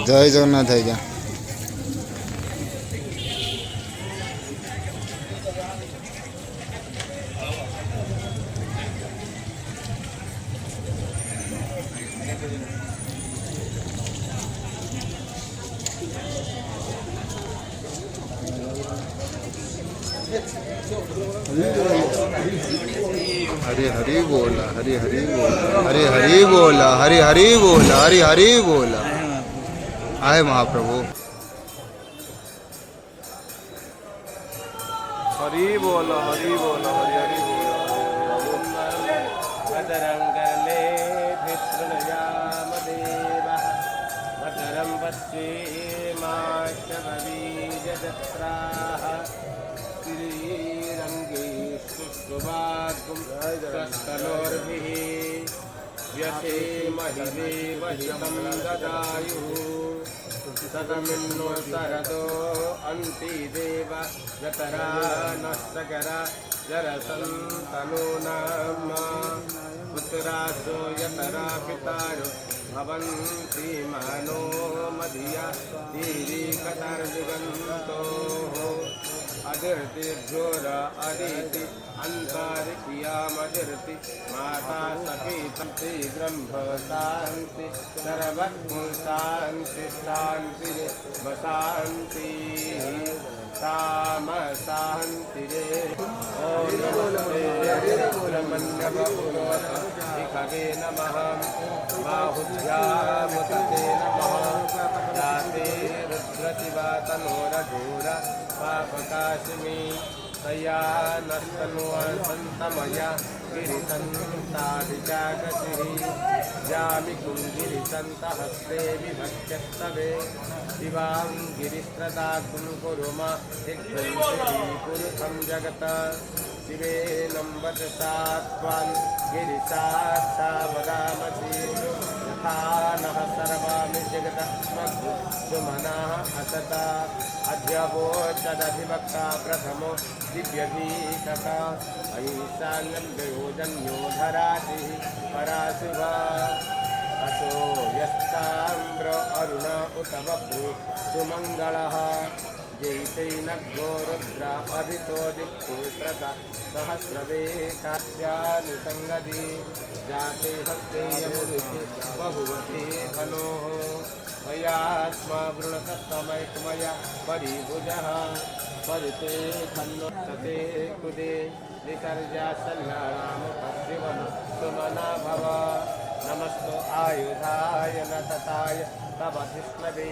जय जगन्नाथ आज्ञा। हरे हरि बोला, हरे हरि बोला, हरे हरि बोला, हरे हरि बोला, हरे हरि बोला। आए महाप्रभु। हरि बोला, हरि बोला, हरि हरि बोला। भद्रं कर्णेभिः शृणुयाम देवः, भद्रं पश्येमाक्षभीजत्राः, श्रीरङ्गेषु स्वस्तनोर्भिः व्यथेमहि देवहितं ददायुः। सतमिन्नो सरदो अन्ति देव जतरा नः सकरा जरसन्तनो नाम पुत्रासो यतरा पितारो भवन्ति मानो मधिया दीर्घतर्जुगन्तोः। अदिर्तिर्घोर अदिति अंतरिक्षयामदिर्ति माता सखीतं शीघ्रं भवतान्ति सर्वज्ञ शान्ति शान्ति वशान्ति ताम शान्ति रे। ओम नमस्ते नमः बाहुभ्यामुते नमः जाते रुद्रतिवा तनोरघोर पापकाशिनी तया नस्तनुवसन्तमया गिरिसन्तादिजागतिः जामि कुङ्गिरिसन्तहस्ते विभक्त्यस्तवे शिवां गिरिस्त्रदाकुं कुरुमा पुरुषं जगत शिवेनं वचसा त्वां गिरिसाक्षा वदामसि यथा नः सर्वाणि जगतस्मग्सुमनः असता अध्यवोचदधिवक्ता प्रथमो दिव्यगीतः अहिंसान्यो धरातिः पराशिवा असो यस्ताम्र अरुण उत बभ्रु सुमङ्गलः जैतैनघ्नो रुद्रा अभितो दिक्पुत्रता सहस्रवेकास्यानुसङ्गति जाते हस्ते यमुदिति बहुवते धनोः मयात्मा वृणतस्तमैकमया परिभुजः परिते खन्नोत्सते कुदे निसर्जासन्नाम पश्चिमन सुमना भव नमस्तो आयुधाय नतताय तव विष्णवे